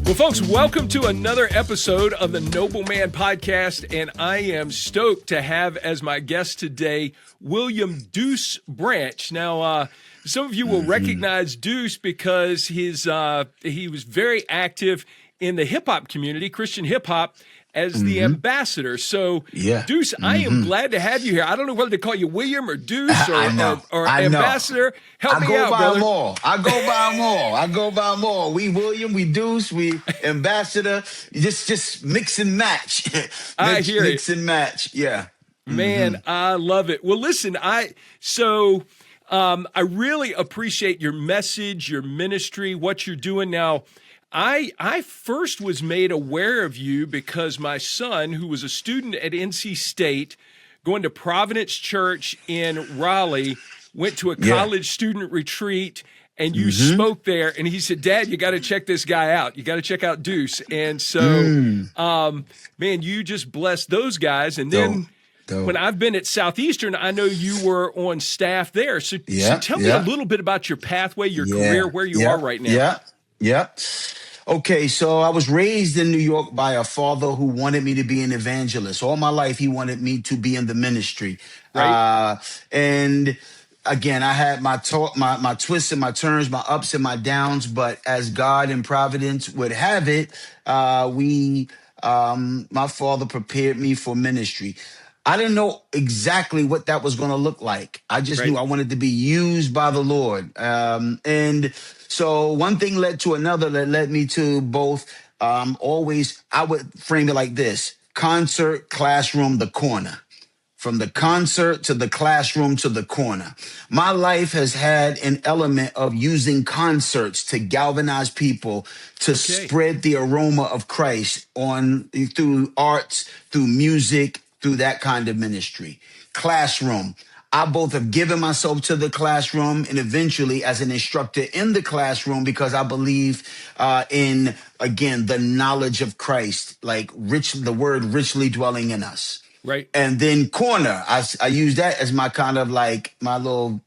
Well, folks, welcome to another episode of the Noble Man Podcast, and I am stoked to have as my guest today William Duce Branch. Now, some of you will recognize Duce because he was very active in the hip-hop community, Christian hip-hop, as the ambassador. So, Duce, I am glad to have you here. I don't know whether to call you William or Duce or ambassador. Help me out, brother. I go by them all. We William, we Duce, we ambassador. Just mix and match. Mix and match. Yeah. Man, I love it. Well, listen, I really appreciate your message, your ministry, what you're doing now. I first was made aware of you because my son, who was a student at NC State, going to Providence Church in Raleigh, went to a college student retreat, and you spoke there, and he said, "Dad, you got to check this guy out. You got to check out Duce." And so, man, you just blessed those guys. And then when I've been at Southeastern, I know you were on staff there. So tell me a little bit about your pathway, your career, where you are right now. Okay, so I was raised in New York by a father who wanted me to be an evangelist. All my life, he wanted me to be in the ministry. Right. And again, I had my twists and my turns, my ups and my downs. But as God and Providence would have it, my father prepared me for ministry. I didn't know exactly what that was going to look like. I just knew I wanted to be used by the Lord. And so one thing led to another that led me to both I would frame it like this: concert, classroom, the corner. From the concert to the classroom to the corner. My life has had an element of using concerts to galvanize people, to spread the aroma of Christ through arts, through music, through that kind of ministry. Classroom. I both have given myself to the classroom and eventually as an instructor in the classroom because I believe in, again, the knowledge of Christ, like the word richly dwelling in us. Right. And then corner, I use that as my kind of like my little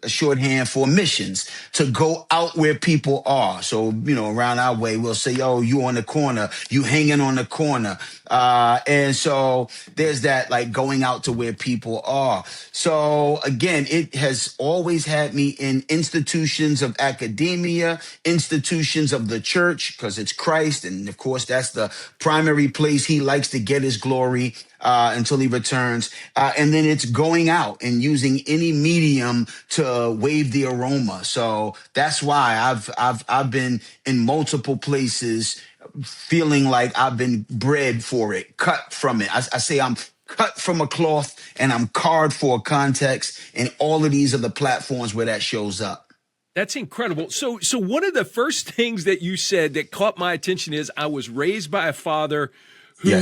shorthand for missions, to go out where people are. So, around our way, we'll say, "Oh, you on the corner, you hanging on the corner." And so there's that, like, going out to where people are. So again, it has always had me in institutions of academia, institutions of the church, because it's Christ. And of course, that's the primary place he likes to get his glory until he returns. And then it's going out and using any medium to wave the aroma. So that's why I've been in multiple places feeling like I've been bred for it, cut from it. I say I'm cut from a cloth and I'm carved for a context, and all of these are the platforms where that shows up. That's incredible. So one of the first things that you said that caught my attention is I was raised by a father who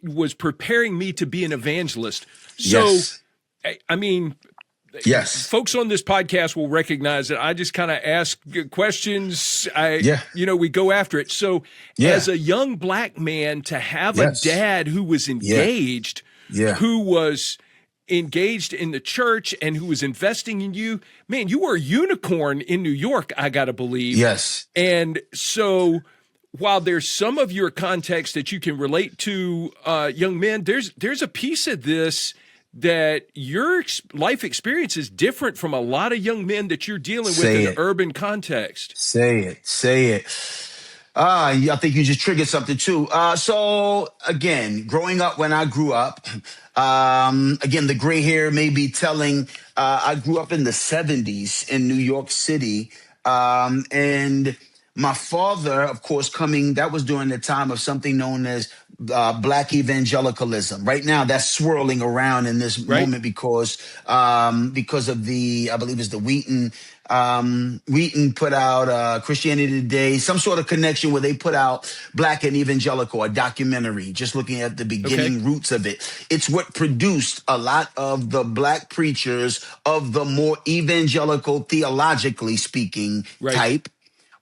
was preparing me to be an evangelist. So, I mean, folks on this podcast will recognize that I just kind of ask questions. We go after it. So as a young black man, to have a dad who was engaged, who was engaged in the church and who was investing in you, man, you were a unicorn in New York, I got to believe. Yes. And so while there's some of your context that you can relate to young men, there's a piece of this that your life experience is different from a lot of young men that you're dealing with in an urban context. Say it. I think you just triggered something too. So again, growing up when I grew up, again, the gray hair may be telling, I grew up in the 70s in New York City. And my father, of course, that was during the time of something known as Black evangelicalism. Right now, that's swirling around in this moment because of I believe it's the Wheaton put out Christianity Today, some sort of connection where they put out Black and Evangelical, a documentary, just looking at the beginning roots of it. It's what produced a lot of the Black preachers of the more evangelical, theologically speaking type,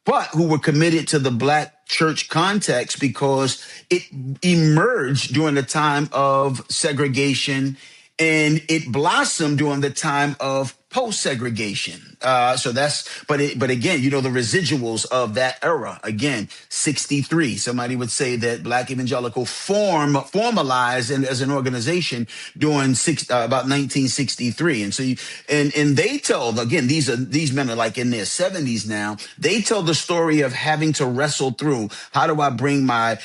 but who were committed to the Black church context because it emerged during the time of segregation and it blossomed during the time of post segregation. But again, the residuals of that era. Again, 63. Somebody would say that Black Evangelical formalized as an organization during about 1963. And so and they tell, again, these men are like in their 70s now. They tell the story of having to wrestle through, how do I bring my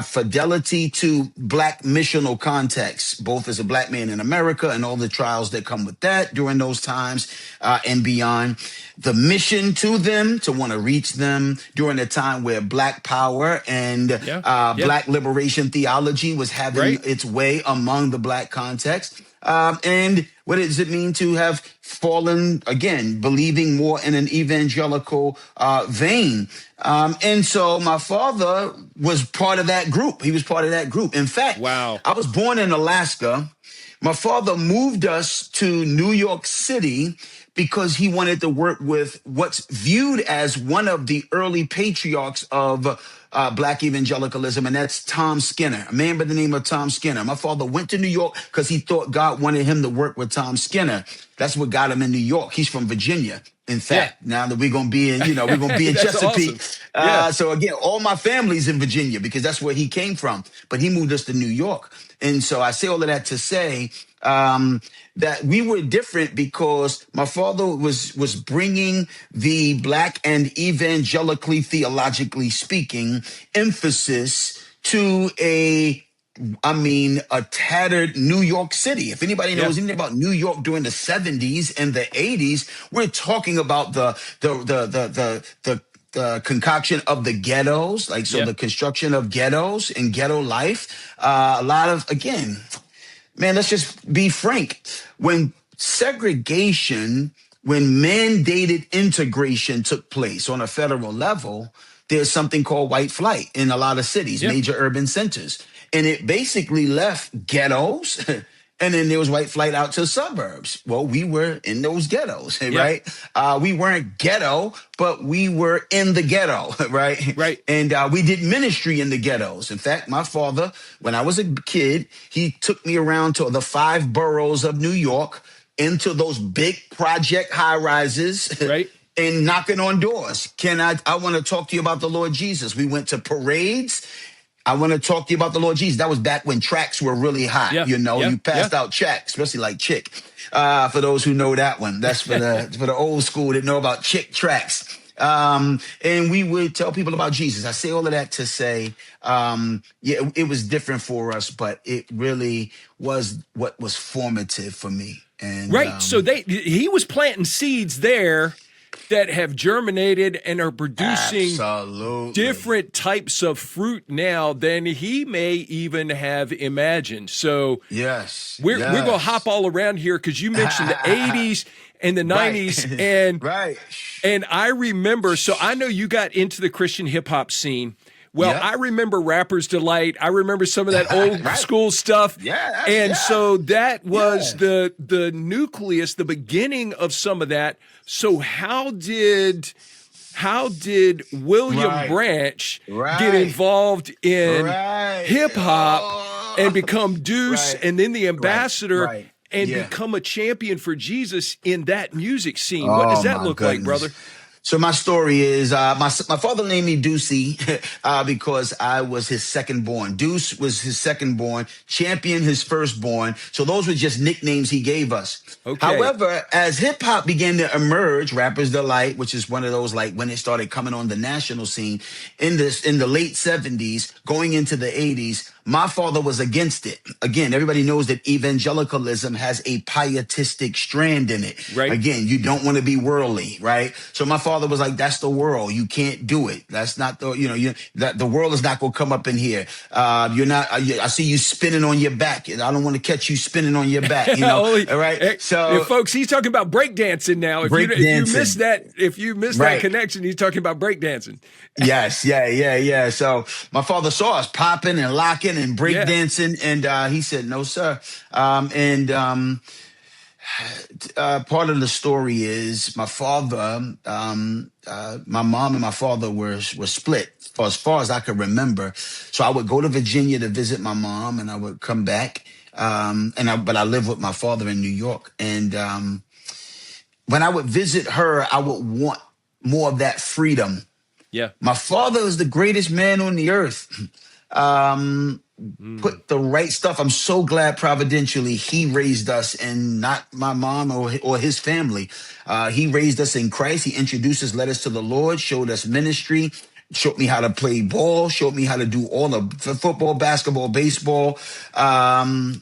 fidelity to Black missional context, both as a Black man in America and all the trials that come with that during those times and beyond. The mission to them, to want to reach them during a time where Black power and Black liberation theology was having its way among the Black context. And what does it mean to have fallen, again, believing more in an evangelical vein? And so my father was part of that group. He was part of that group. In fact, I was born in Alaska. My father moved us to New York City because he wanted to work with what's viewed as one of the early patriarchs of Black evangelicalism, and that's Tom Skinner, a man by the name of Tom Skinner. My father went to New York because he thought God wanted him to work with Tom Skinner. That's what got him in New York. He's from Virginia. In fact, now that we're going to be in, we're going to be in Chesapeake. Awesome. So again, all my family's in Virginia because that's where he came from. But he moved us to New York. And so I say all of that to say that we were different because my father was bringing the Black and evangelically, theologically speaking, emphasis to a tattered New York City. If anybody knows anything about New York during the 70s and the 80s, we're talking about the concoction of the ghettos, the construction of ghettos and ghetto life. A lot of, again, man, let's just be frank. When mandated integration took place on a federal level, there's something called white flight in a lot of cities, major urban centers. And it basically left ghettos and then there was white flight out to suburbs. Well, we were in those ghettos, right? We weren't ghetto, but we were in the ghetto, right? Right. And we did ministry in the ghettos. In fact, my father, when I was a kid, he took me around to the 5 boroughs of New York, into those big project high rises. Right. And knocking on doors. I want to talk to you about the Lord Jesus. We went to parades. I want to talk to you about the Lord Jesus. That was back when tracks were really hot. You passed out tracks, especially like Chick. For those who know that one, that's for the old school that know about Chick tracks. And we would tell people about Jesus. I say all of that to say, it was different for us, but it really was what was formative for me. And so he was planting seeds there that have germinated and are producing different types of fruit now than he may even have imagined. So we're going to hop all around here because you mentioned the 80s and the 90s. And, and I remember, so I know you got into the Christian hip hop scene. Well, I remember Rapper's Delight. I remember some of that old school stuff. So that was the nucleus, the beginning of some of that. So how did William Branch get involved in hip hop and become Duce and then the ambassador and become a champion for Jesus in that music scene? What does that look like, brother? So my story is my father named me Duce because I was his second born. Duce was his second born, Champion his firstborn. So those were just nicknames he gave us. Okay. However, as hip hop began to emerge, Rapper's Delight, which is one of those like when it started coming on the national scene in the late 70s, going into the 80s, my father was against it. Again, everybody knows that evangelicalism has a pietistic strand in it. Right. Again, you don't want to be worldly, right? So my father was like, that's the world. You can't do it. That's not the, the world is not going to come up in here. You're not, I see you spinning on your back. I don't want to catch you spinning on your back, all right? So folks, he's talking about breakdancing now. If you missed that connection, he's talking about breakdancing. Yes. Yeah. So my father saw us popping and locking and breakdancing, and he said, "No, sir." Part of the story is my father, my mom and my father were split for as far as I could remember. So I would go to Virginia to visit my mom, and I would come back. But I lived with my father in New York, and when I would visit her, I would want more of that freedom. Yeah. My father is the greatest man on the earth. Um, Mm. Put the right stuff. I'm so glad providentially he raised us and not my mom or his family. He raised us in Christ. He introduced us, led us to the Lord, showed us ministry, showed me how to play ball, showed me how to do all the football, basketball, baseball. I mean,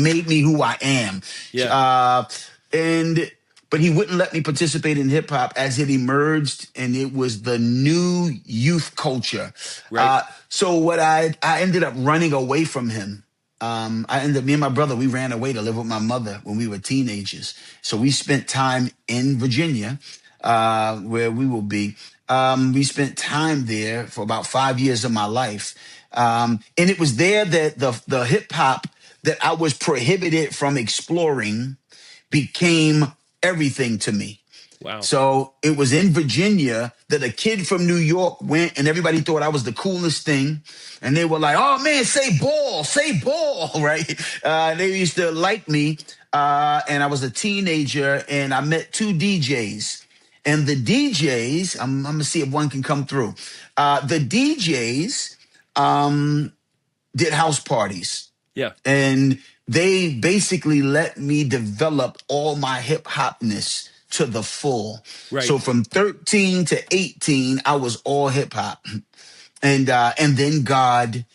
made me who I am. Yeah. Uh, and but he wouldn't let me participate in hip hop as it emerged, and it was the new youth culture. Right. So what I ended up running away from him. Me and my brother, we ran away to live with my mother when we were teenagers. So we spent time in Virginia, where we will be. We spent time there for about 5 years of my life. And it was there that the hip hop that I was prohibited from exploring became everything to me. Wow. So it was in Virginia that a kid from New York went, and everybody thought I was the coolest thing. And they were like, oh man, say ball, right? They used to like me. And I was a teenager, and I met two DJs. And the DJs, I'm going to see if one can come through. The DJs did house parties. Yeah. And they basically let me develop all my hip hopness to the full. Right. So from 13 to 18, I was all hip hop. And then God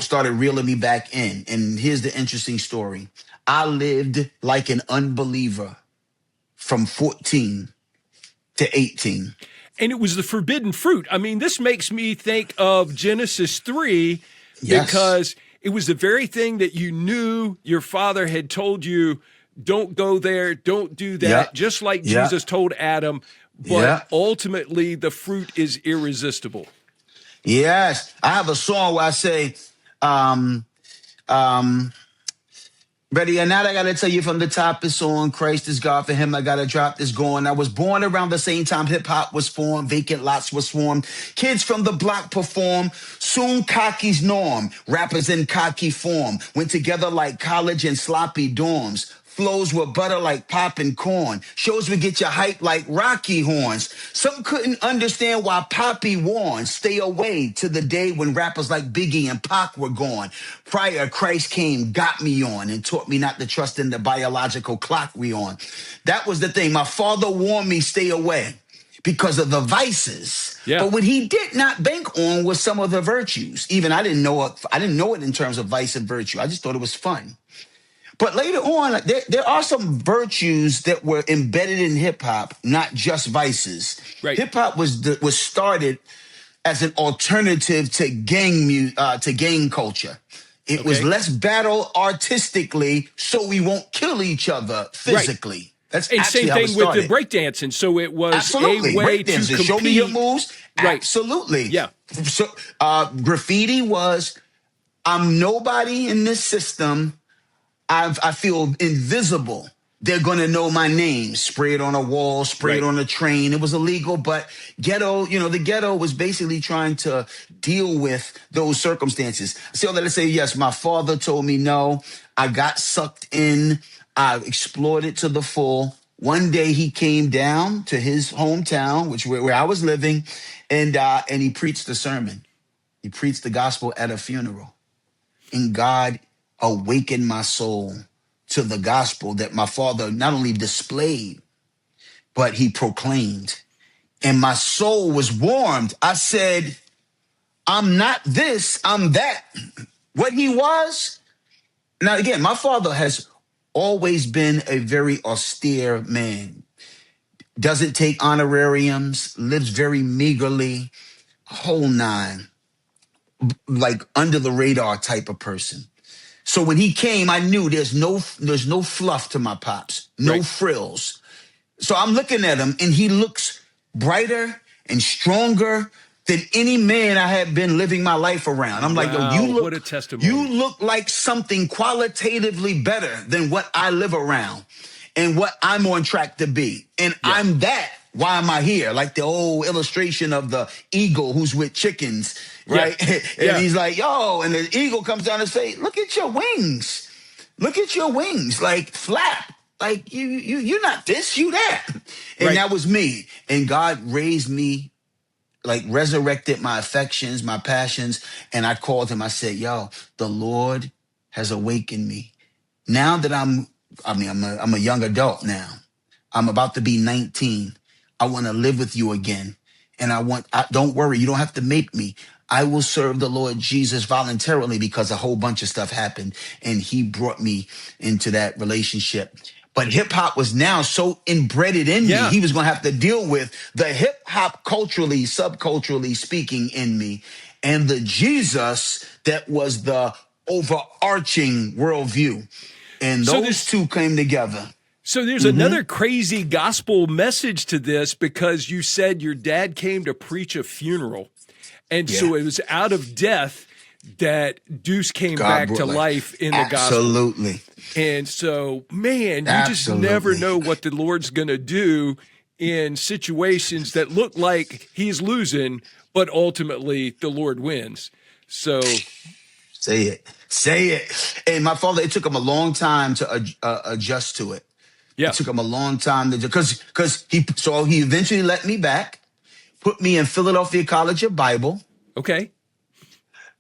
started reeling me back in. And here's the interesting story. I lived like an unbeliever from 14 to 18. And it was the forbidden fruit. I mean, this makes me think of Genesis 3 Yes. because it was the very thing that you knew your father had told you, don't go there, don't do that, Yeah. just like Yeah. Jesus told Adam. But Yeah. ultimately, the fruit is irresistible. Yes. I have a song where I say, ready or not, I gotta tell you from the top, it's on. Christ is God, for him I gotta drop this going. I was born around the same time hip hop was formed, vacant lots were swarmed. Kids from the block perform, soon cocky's norm. Rappers in cocky form, went together like college and sloppy dorms. Flows were butter like popping corn. Shows would get you hyped like Rocky horns. Some couldn't understand why Poppy warned. Stay away to the day when rappers like Biggie and Pac were gone. Prior, Christ came, got me on, and taught me not to trust in the biological clock we on. That was the thing. My father warned me, stay away because of the vices. Yeah. But what he did not bank on was some of the virtues. Even I didn't know it in terms of vice and virtue. I just thought it was fun. But later on, there are some virtues that were embedded in hip hop, not just vices. Right. Hip hop was started as an alternative to gang culture. It was let's battle artistically so we won't kill each other physically. Right. That's and actually same how it thing with started. the breakdancing. So it was Absolutely. a way to Breakdancing. compete. Show me your moves. Right. Absolutely. Yeah. So graffiti was, I'm nobody in this system. I feel invisible. They're going to know my name. Spray it on a wall, spray it on a train. It was illegal, but the ghetto was basically trying to deal with those circumstances. So let's say, yes, my father told me no. I got sucked in. I explored it to the full. One day he came down to his hometown, where I was living, and he preached the sermon. He preached the gospel at a funeral. And God awakened my soul to the gospel that my father not only displayed, but he proclaimed. And my soul was warmed. I said, I'm not this, I'm that. What he was. Now, again, my father has always been a very austere man. Doesn't take honorariums, lives very meagerly, whole nine, like under the radar type of person. So when he came, I knew there's no fluff to my pops, no frills. So I'm looking at him, and he looks brighter and stronger than any man I had been living my life around. I'm like, yo, what a testimony. You look like something qualitatively better than what I live around and what I'm on track to be. And I'm that. Why am I here? Like the old illustration of the eagle who's with chickens, right? And he's like, yo, and the eagle comes down his face. Look at your wings. Look at your wings. Like, flap. Like you're not this, you that. And Right. that was me. And God raised me, like resurrected my affections, my passions. And I called him. I said, yo, the Lord has awakened me. Now that I'm a young adult now. I'm about to be 19. I want to live with you again. And don't worry, you don't have to make me. I will serve the Lord Jesus voluntarily because a whole bunch of stuff happened and he brought me into that relationship. But hip hop was now so embedded in me. Yeah. He was going to have to deal with the hip hop culturally, subculturally speaking in me and the Jesus that was the overarching worldview. And So those two came together. So there's another crazy gospel message to this, because you said your dad came to preach a funeral. And so it was out of death that Duce came back to life in the gospel. Absolutely. And so, man, you just never know what the Lord's going to do in situations that look like he's losing, but ultimately the Lord wins. So say it. And my father, it took him a long time to adjust to it. yeah. It took him a long time to, because he eventually let me back, put me in Philadelphia College of Bible. Okay.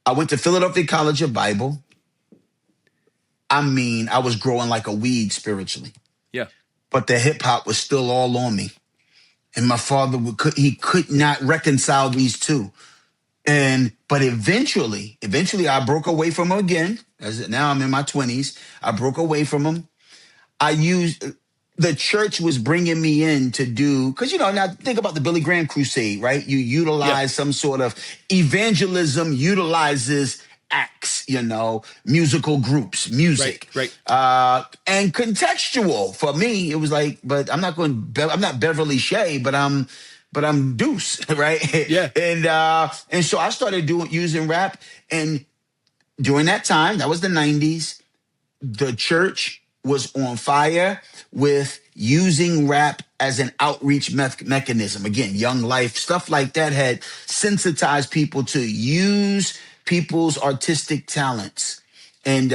I went to Philadelphia College of Bible. I mean, I was growing like a weed spiritually. Yeah. But the hip hop was still all on me. And my father he could not reconcile these two. But eventually I broke away from him again. Now I'm in my 20s. I broke away from him. The church was bringing me in to do, because, now think about the Billy Graham crusade, right? You utilize some sort of evangelism, utilizes acts, musical groups, music. Right. And contextual. For me, it was like, but I'm not Beverly Shea, but I'm Duce, right? Yeah. And so I started using rap. And during that time, that was the 90s, the church was on fire with using rap as an outreach mechanism. Again, Young Life, stuff like that had sensitized people to use people's artistic talents. And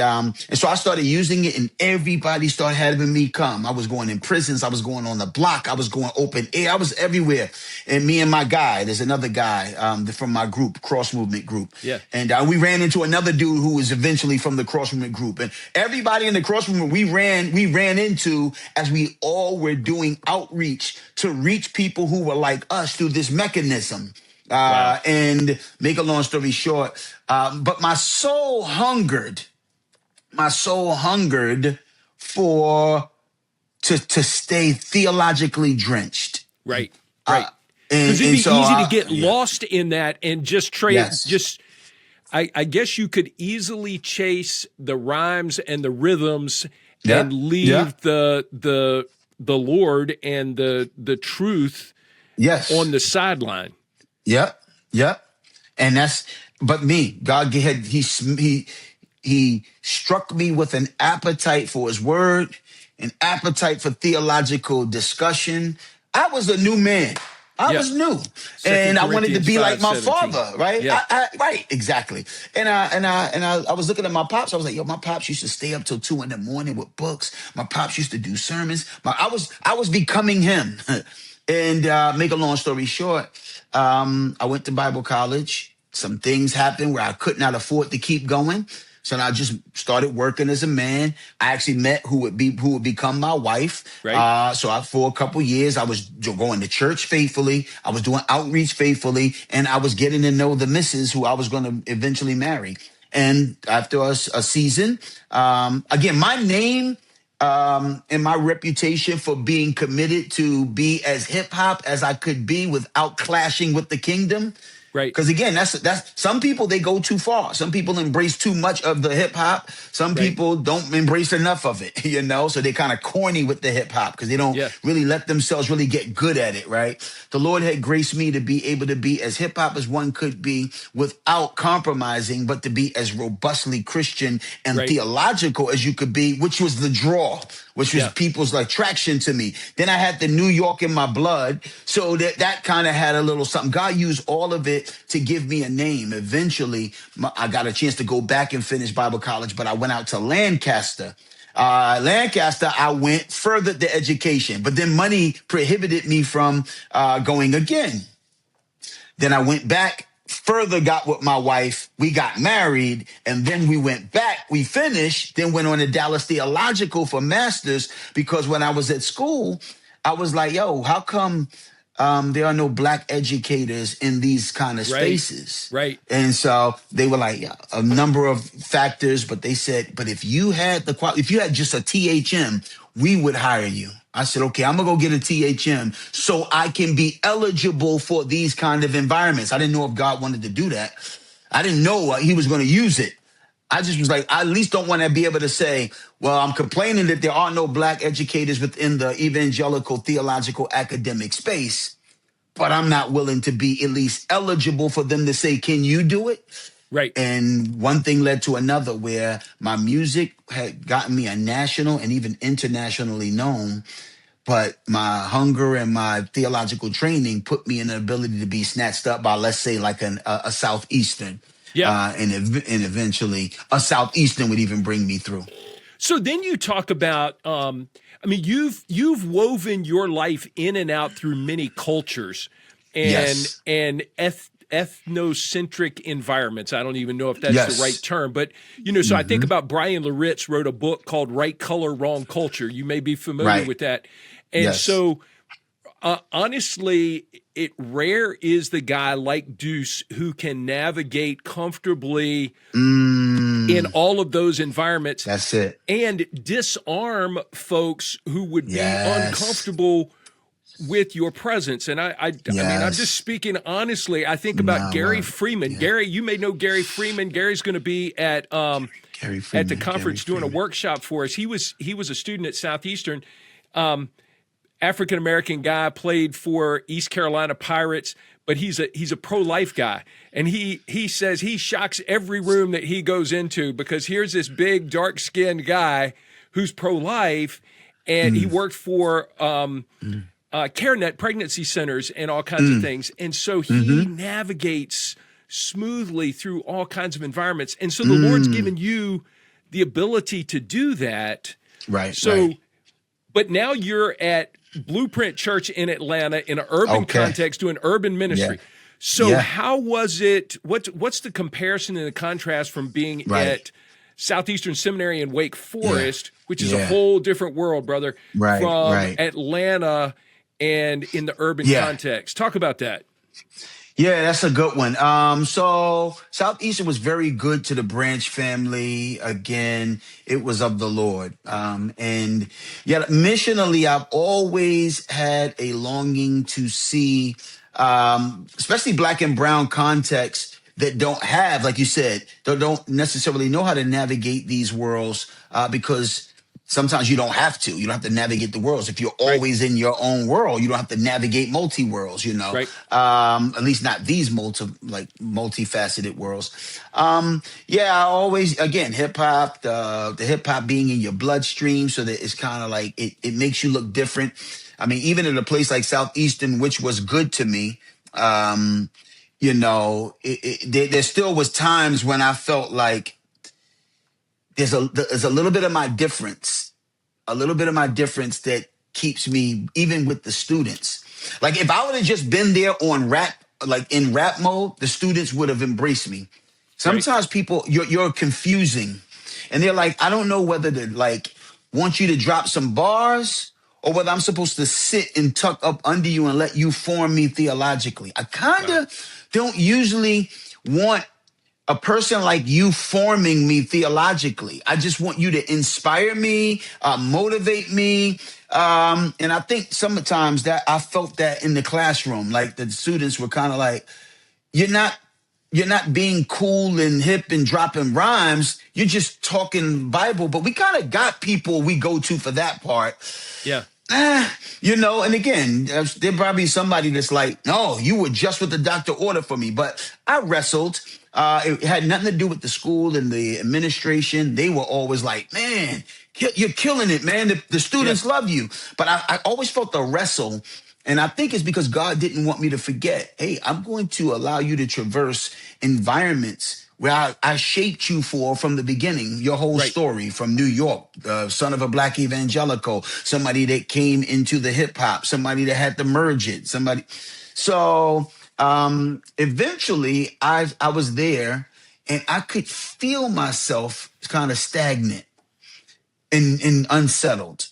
so I started using it, and everybody started having me come. I was going in prisons. I was going on the block. I was going open air. I was everywhere. And me and my guy, there's another guy from my group, Cross Movement Group. Yeah. And we ran into another dude who was eventually from the Cross Movement Group. And everybody in the Cross Movement we ran into as we all were doing outreach to reach people who were like us through this mechanism. Wow. And make a long story short, but my soul hungered to stay theologically drenched. Right. And Because it'd be so easy to get lost in that and just trade. Yes. I guess you could easily chase the rhymes and the rhythms and leave the Lord and the truth on the sideline. Yep. And but me, God he struck me with an appetite for his word, an appetite for theological discussion. I was a new man. I was new. And I wanted to be like my father, right? Yeah. Right, exactly. And I was looking at my pops. I was like, yo, my pops used to stay up till 2 a.m. with books. My pops used to do sermons. I was becoming him. And make a long story short, I went to Bible college. Some things happened where I could not afford to keep going. So I just started working as a man. I actually met who would become my wife. Right. For a couple years, I was going to church faithfully. I was doing outreach faithfully, and I was getting to know the missus who I was going to eventually marry. And after a season, again, my name and my reputation for being committed to be as hip hop as I could be without clashing with the kingdom. Right. Because again, that's some people, they go too far. Some people embrace too much of the hip hop. Some people don't embrace enough of it, so they kind of corny with the hip hop because they don't really let themselves really get good at it. Right. The Lord had graced me to be able to be as hip hop as one could be without compromising, but to be as robustly Christian and theological as you could be, which was the draw, which was people's attraction to me. Then I had the New York in my blood. So that kind of had a little something. God used all of it to give me a name. Eventually, I got a chance to go back and finish Bible college, but I went out to Lancaster Lancaster, I went further the education, but then money prohibited me from going again. Then I went back further, got with my wife. We got married, and then we went back. We finished, then went on to Dallas Theological for master's, because when I was at school, I was like, yo, how come there are no black educators in these kind of spaces? Right. And so they were like, yeah, a number of factors, but they said, but if you had if you had just a THM, we would hire you. I said, okay, I'm gonna go get a THM so I can be eligible for these kind of environments. I didn't know if God wanted to do that. I didn't know he was going to use it. I just was like, I at least don't want to be able to say, well, I'm complaining that there are no black educators within the evangelical theological academic space, but I'm not willing to be at least eligible for them to say, can you do it? Right. And one thing led to another, where my music had gotten me a national and even internationally known, but my hunger and my theological training put me in the ability to be snatched up by, let's say, like a Southeastern. Yeah. And eventually a Southeastern would even bring me through. So then you talk about, I mean, you've woven your life in and out through many cultures and ethnocentric environments. I don't even know if that's the right term, but so I think about Bryan Loritts wrote a book called Right Color, Wrong Culture. You may be familiar with that. And so honestly, it rare is the guy like Duce who can navigate comfortably in all of those environments. That's it. And disarm folks who would be uncomfortable with your presence. And I mean, I'm just speaking honestly. I think about Gary Freeman. Gary, you may know Gary Freeman. Gary's going to be at the conference doing a workshop for us. He was a student at Southeastern. African-American guy, played for East Carolina Pirates, but he's a pro-life guy. And he says he shocks every room that he goes into, because here's this big, dark-skinned guy who's pro-life, and he worked for CareNet pregnancy centers and all kinds of things. And so he navigates smoothly through all kinds of environments. And so the Lord's given you the ability to do that. Right. So, but now you're at Blueprint Church in Atlanta in an urban context doing urban ministry. So how was it? What's the comparison and the contrast from being at Southeastern Seminary in Wake Forest, which is a whole different world, brother, from Atlanta and in the urban context? Talk about that. Yeah, that's a good one. So Southeastern was very good to the Branch family. Again, it was of the Lord. And yet missionally, I've always had a longing to see, especially black and brown contexts that don't have, like you said, don't necessarily know how to navigate these worlds, because sometimes you don't have to. You don't have to navigate the worlds. If you're always in your own world, you don't have to navigate multi-worlds, at least not these multifaceted worlds. I always, again, hip-hop, the hip-hop being in your bloodstream, so that it's kind of like it makes you look different. I mean, even in a place like Southeastern, which was good to me, there still was times when I felt like there's a little bit of my difference that keeps me, even with the students. Like if I would have just been there on rap, like in rap mode, the students would have embraced me. Sometimes people, you're confusing, and they're like, I don't know whether to like want you to drop some bars or whether I'm supposed to sit and tuck up under you and let you form me theologically. I kind of don't usually want a person like you forming me theologically. I just want you to inspire me, motivate me. And I think sometimes that I felt that in the classroom, like the students were kind of like, you're not being cool and hip and dropping rhymes. You're just talking Bible. But we kind of got people we go to for that part. Yeah. And again, there probably somebody that's like, no, you were just what the doctor ordered for me. But I wrestled. It had nothing to do with the school and the administration. They were always like, man, you're killing it, man. The students love you. But I always felt the wrestle. And I think it's because God didn't want me to forget, hey, I'm going to allow you to traverse environments where I shaped you for from the beginning, your whole Right. story from New York, son of a black evangelical, somebody that came into the hip hop, somebody that had to merge it, somebody. So eventually I was there and I could feel myself kind of stagnant and unsettled.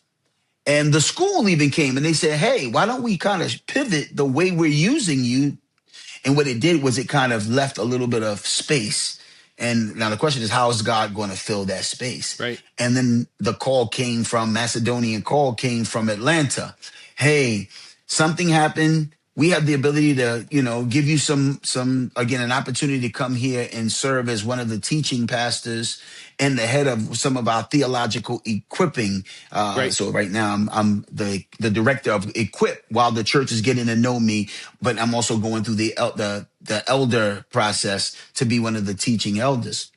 And the school even came and they said, hey, why don't we kind of pivot the way we're using you? And what it did was it kind of left a little bit of space. And now the question is, how is God going to fill that space? Right. And then the call came from Macedonian call came from Atlanta. Hey, something happened. We have the ability to, give you again, an opportunity to come here and serve as one of the teaching pastors and the head of some of our theological equipping. Right. So right now I'm the director of Equip while the church is getting to know me, but I'm also going through the elder process to be one of the teaching elders.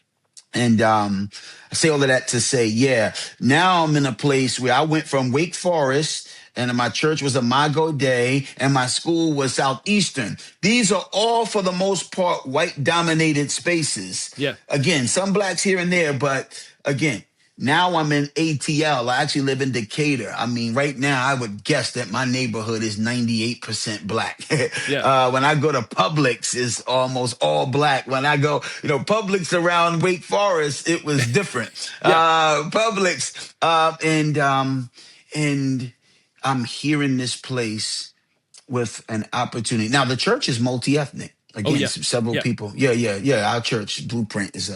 And I say all of that to say, yeah, now I'm in a place where I went from Wake Forest and my church was Imago Dei and my school was Southeastern. These are all, for the most part, white dominated spaces. Yeah. Again, some blacks here and there, but again, now I'm in ATL. I actually live in Decatur. I mean, right now, I would guess that my neighborhood is 98% black. Yeah. When I go to Publix, it's almost all black. When I go, Publix around Wake Forest, it was different. Yeah. Publix, and I'm here in this place with an opportunity. Now, the church is multi-ethnic. Oh Again, yeah. several Yeah. people. Yeah. Our church blueprint is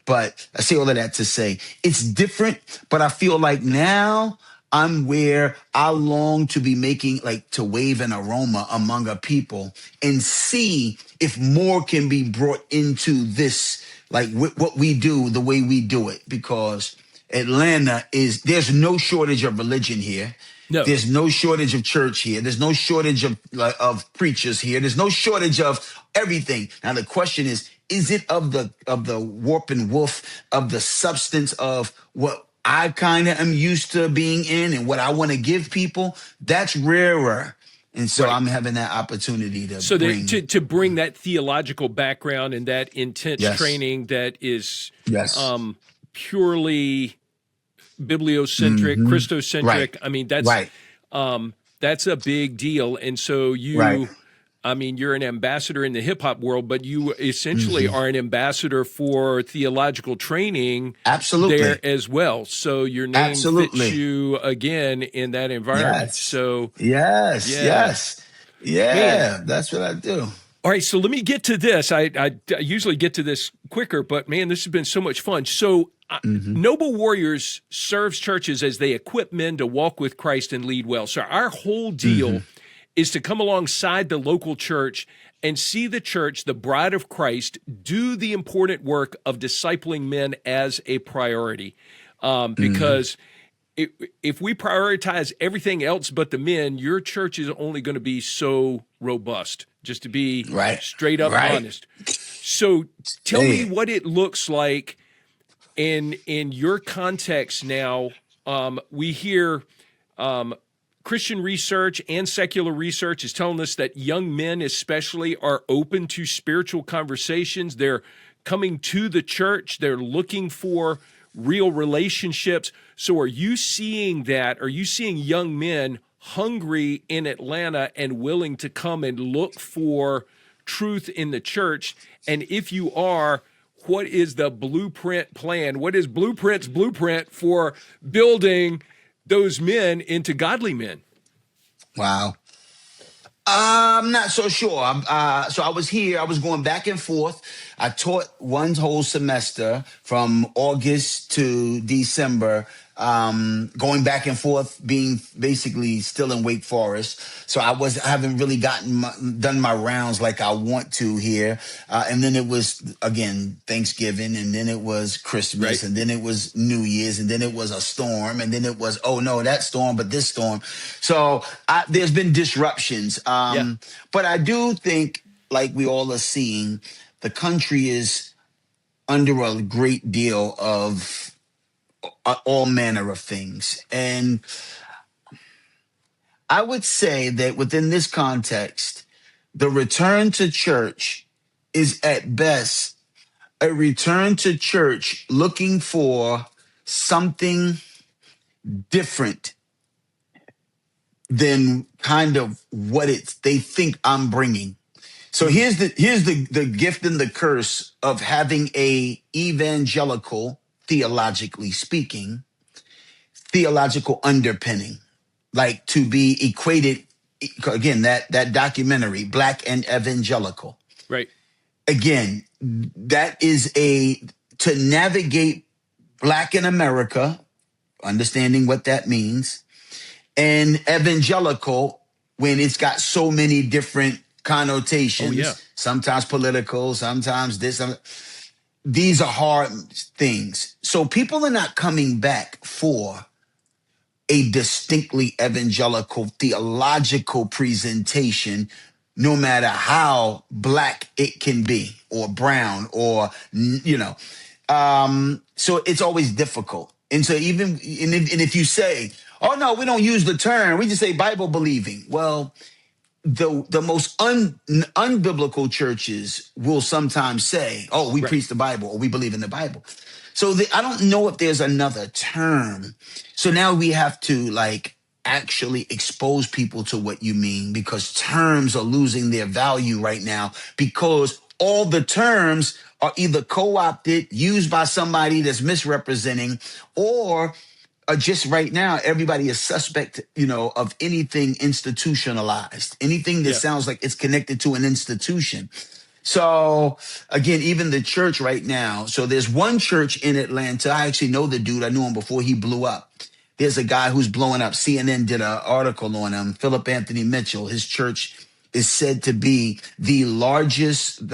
but I say all of that to say it's different, but I feel like now I'm where I long to be making, like, to wave an aroma among a people and see if more can be brought into this, like what we do, the way we do it, because there's no shortage of religion here. No. There's no shortage of church here. There's no shortage of preachers here. There's no shortage of everything. Now the question is it of the warp and woof of the substance of what I kind of am used to being in and what I want to give people? That's rarer. And so Right. I'm having that opportunity to So bring. to bring that theological background and that intense Yes. training that is Yes. purely bibliocentric, Hmm. Right. Christocentric. I mean, Right. that's a big deal. And so Right. you're an ambassador in the hip hop world, but you essentially Hmm. are an ambassador for theological training Absolutely. there as well. So your name Absolutely. fits you again in that environment. Yes. So Yes. yeah, Yes. man. Yeah. That's what I do. All right, so let me get to this. I usually get to this quicker, but man, this has been so much fun. So, Noble Warriors serves churches as they equip men to walk with Christ and lead well. So, our whole deal is to come alongside the local church and see the church, the bride of Christ, do the important work of discipling men as a priority. Because if we prioritize everything else but the men, your church is only going to be so robust, just to be Right. straight up Right. honest. So tell me Hey. what it looks like in your context now. We hear Christian research and secular research is telling us that young men especially are open to spiritual conversations. They're coming to the church. They're looking for real relationships. So are you seeing that? Are you seeing young men hungry in Atlanta and willing to come and look for truth in the church? And if you are, what is the blueprint plan? What is Blueprint's blueprint for building those men into godly men? Wow. I'm not so sure. So I was here. I was going back and forth. I taught one whole semester from August to December, going back and forth, being basically still in Wake Forest. So I haven't really done my rounds like I want to here. And then it was again Thanksgiving, and then it was Christmas, Right. and then it was New Year's, and then it was a storm, and then it was, oh no, that storm, but this storm. So there's been disruptions. Yeah. But I do think, like we all are seeing, the country is under a great deal of all manner of things. And I would say that within this context, the return to church is at best a return to church looking for something different than kind of what they think I'm bringing. So here's the gift and the curse of having a evangelical, theologically speaking, theological underpinning, like to be equated again, that documentary, Black and Evangelical. Right. Again, that is to navigate Black in America, understanding what that means, and evangelical when it's got so many different connotations, Oh, yeah. sometimes political, sometimes this. These are hard things. So people are not coming back for a distinctly evangelical theological presentation, no matter how Black it can be, or brown, or, so it's always difficult. And so if you say, oh no, we don't use the term, we just say Bible believing. Well, the most unbiblical churches will sometimes say, oh, we preach the Bible, or we believe in the Bible. So I don't know if there's another term. So now we have to actually expose people to what you mean, because terms are losing their value right now, because all the terms are either co-opted, used by somebody that's misrepresenting, or just right now, everybody is suspect, of anything institutionalized, anything that sounds like it's connected to an institution. So again, even the church right now. So there's one church in Atlanta. I actually know the dude. I knew him before he blew up. There's a guy who's blowing up. CNN did an article on him, Philip Anthony Mitchell. His church is said to be the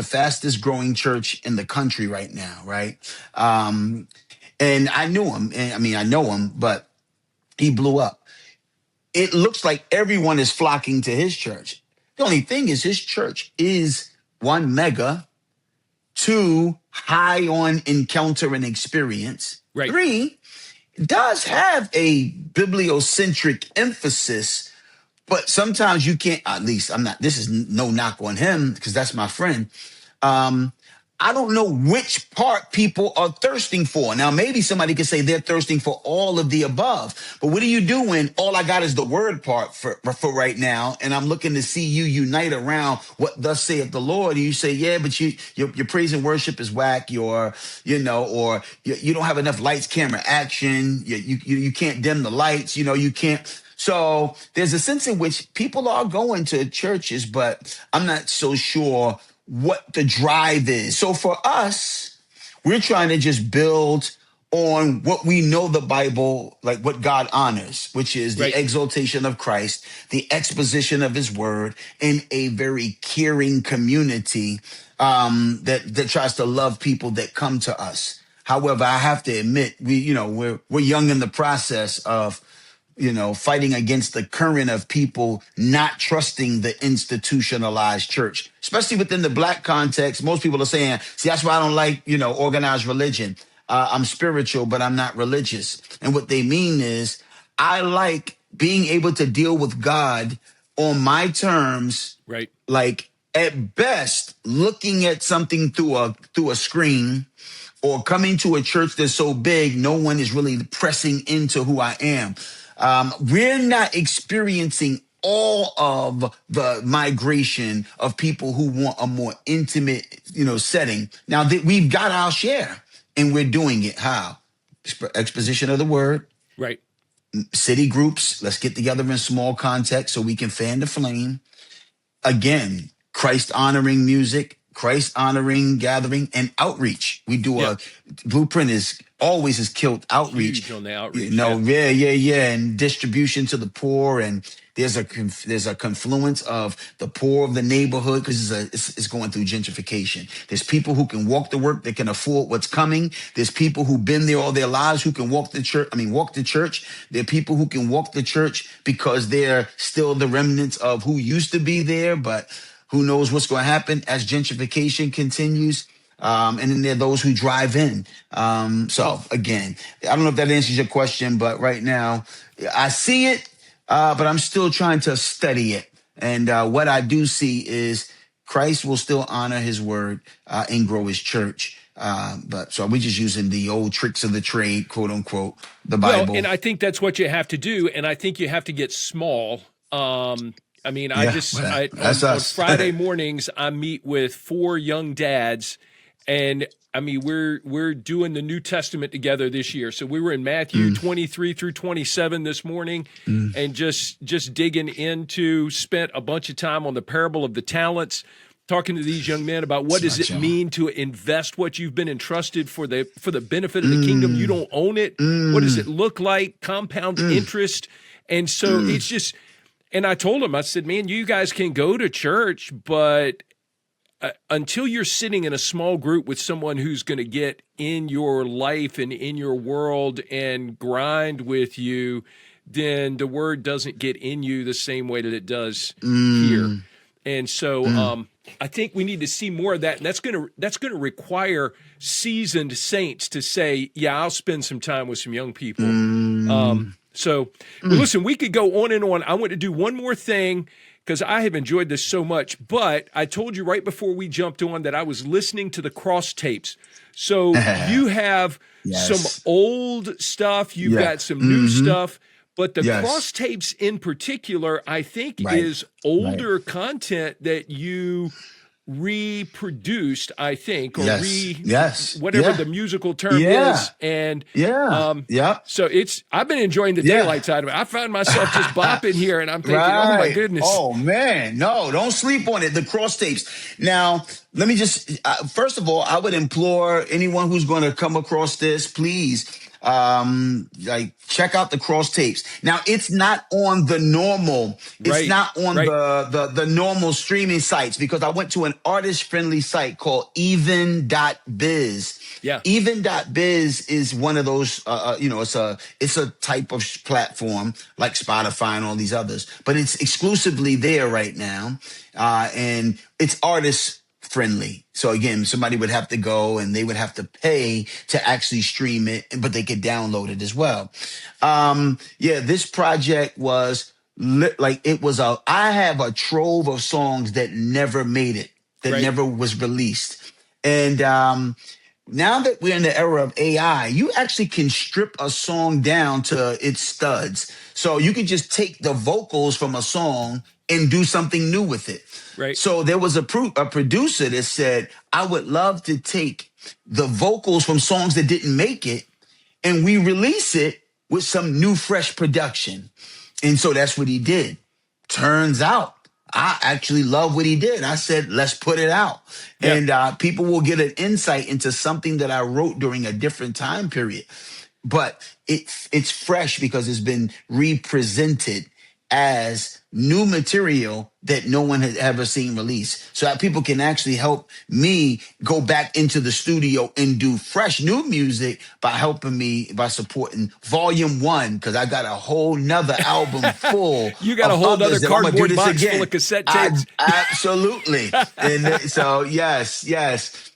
fastest growing church in the country right now, right? And I knew him. I know him, but he blew up. It looks like everyone is flocking to his church. The only thing is his church is 1, mega, 2, high on encounter and experience. Right. 3, does have a bibliocentric emphasis, but sometimes you can't, at least this is no knock on him because that's my friend. I don't know which part people are thirsting for. Now, maybe somebody could say they're thirsting for all of the above. But what do you do when all I got is the word part for right now, and I'm looking to see you unite around what thus saith the Lord? And you say, yeah, but your praise and worship is whack. Or you don't have enough lights, camera, action. You can't dim the lights. You can't. So there's a sense in which people are going to churches, but I'm not so sure what the drive is. So for us, we're trying to just build on what we know the Bible, like what God honors, which is the exaltation of Christ, the exposition of his word, in a very caring community that tries to love people that come to us. However, I have to admit, we're young in the process of fighting against the current of people not trusting the institutionalized church, especially within the Black context. Most people are saying, see, that's why I don't like, organized religion. I'm spiritual, but I'm not religious. And what they mean is I like being able to deal with God on my terms. Right. Like at best, looking at something through a screen, or coming to a church that's so big, no one is really pressing into who I am. We're not experiencing all of the migration of people who want a more intimate, setting. Now we've got our share, and we're doing it. How? Exposition of the word. Right. City groups. Let's get together in small context so we can fan the flame. Again, Christ honoring music, Christ honoring gathering, and outreach. We do a blueprint is always has killed outreach. Huge on the outreach. Yeah, and distribution to the poor, and there's a confluence of the poor of the neighborhood because it's going through gentrification. There's people who can walk to work, that can afford what's coming. There's people who've been there all their lives who can walk the church. There are people who can walk the church because they're still the remnants of who used to be there, but who knows what's going to happen as gentrification continues. And then there are those who drive in. So again, I don't know if that answers your question, but right now I see it, but I'm still trying to study it. And what I do see is Christ will still honor his word and grow his church. But so we're just using the old tricks of the trade, quote unquote, the Well, Bible. and I think that's what you have to do, and I think you have to get small. I mean, Yeah, well, that's on us. Friday mornings I meet with 4 young dads, and I mean we're doing the New Testament together this year. So we were in Matthew 23 through 27 this morning, and just digging into. Spent a bunch of time on the parable of the talents, talking to these young men about what does it mean to invest what you've been entrusted for the benefit of the kingdom. You don't own it. What does it look like? Compound interest. And so it's just, and I told him, I said, man, you guys can go to church, but until you're sitting in a small group with someone who's going to get in your life and in your world and grind with you, then the word doesn't get in you the same way that it does here. And so I think we need to see more of that, and that's going to require seasoned saints to say, "Yeah, I'll spend some time with some young people." Well, listen, we could go on and on. I want to do one more thing because I have enjoyed this so much. But I told you right before we jumped on that I was listening to the cross tapes. So you have some old stuff, you've got some new stuff. But the cross tapes in particular, I think, is older content that you reproduced, I think, or whatever the musical term is. And so I've been enjoying the daylight side of it. I find myself just bopping here and I'm thinking, oh my goodness. Oh man, no, don't sleep on it. The cross tapes. Now, let me just, first of all, I would implore anyone who's going to come across this, please, check out the cross tapes. Now, it's not on the normal, it's not on the normal streaming sites, because I went to an artist friendly site called even.biz. Yeah. Even.biz is one of those, it's a type of platform like Spotify and all these others, but it's exclusively there right now. And it's artists friendly. So again, somebody would have to go and they would have to pay to actually stream it, but they could download it as well. This project was I have a trove of songs that never made it, that never was released. And, now that we're in the era of AI, you actually can strip a song down to its studs. So you can just take the vocals from a song and do something new with it. Right. So there was a producer that said, I would love to take the vocals from songs that didn't make it and we release it with some new, fresh production. And so that's what he did. Turns out, I actually love what he did. I said, let's put it out. Yep. And people will get an insight into something that I wrote during a different time period. But it's fresh because it's been represented as new material that no one has ever seen released. So that people can actually help me go back into the studio and do fresh new music by helping me, by supporting Volume 1, because I got a whole nother album full. You got a whole other cardboard box full of cassette tapes. Absolutely. And so, yes.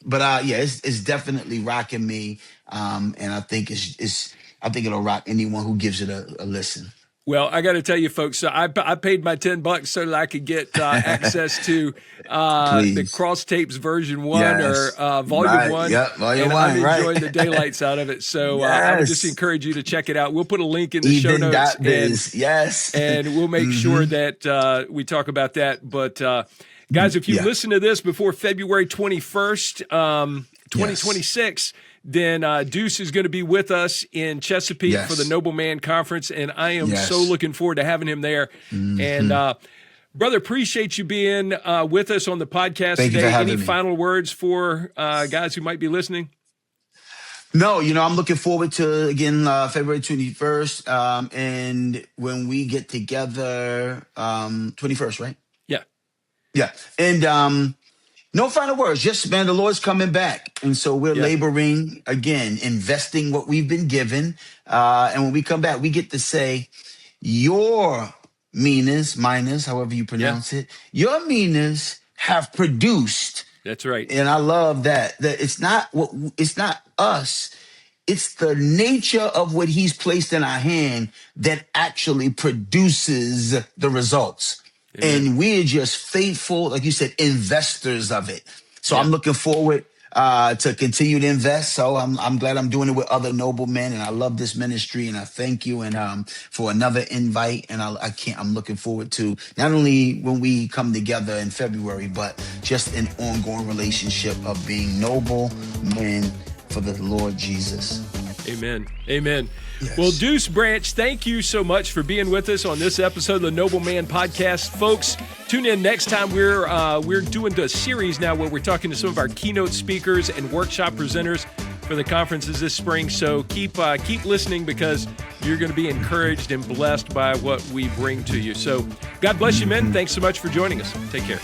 But it's definitely rocking me. And I think I think it'll rock anyone who gives it a listen. Well, I got to tell you, folks, so I paid my $10 so that I could get access to the Cross Tapes version 1 or Volume 1. Yep, Volume and 1, I'm enjoying the daylights out of it. So I would just encourage you to check it out. We'll put a link in the show notes. And we'll make sure that we talk about that. But guys, if you listen to this before February 21st, 2026, then Duce is going to be with us in Chesapeake for the Noble Man Conference, and I am so looking forward to having him there. And brother, appreciate you being with us on the podcast today. Any final words for guys who might be listening? No, I'm looking forward to, again, February 21st, and when we get together, 21st, right? Yeah. Yeah, and no final words. Just, man, the Lord's coming back. And so we're laboring, again, investing what we've been given. And when we come back, we get to say, your minas, however you pronounce it, your minas have produced. That's right. And I love that it's not us. It's the nature of what he's placed in our hand that actually produces the results. Amen. And we're just faithful, like you said, investors of it. So I'm looking forward to continue to invest. So I'm glad I'm doing it with other noblemen, and I love this ministry, and I thank you and for another invite. And I'm looking forward to not only when we come together in February, but just an ongoing relationship of being noble men for the Lord Jesus. Amen. Amen. Yes. Well, Duce Branch, thank you so much for being with us on this episode of the Noble Man Podcast. Folks, tune in next time. We're doing a series now where we're talking to some of our keynote speakers and workshop presenters for the conferences this spring. So keep listening, because you're going to be encouraged and blessed by what we bring to you. So God bless you, men. Thanks so much for joining us. Take care.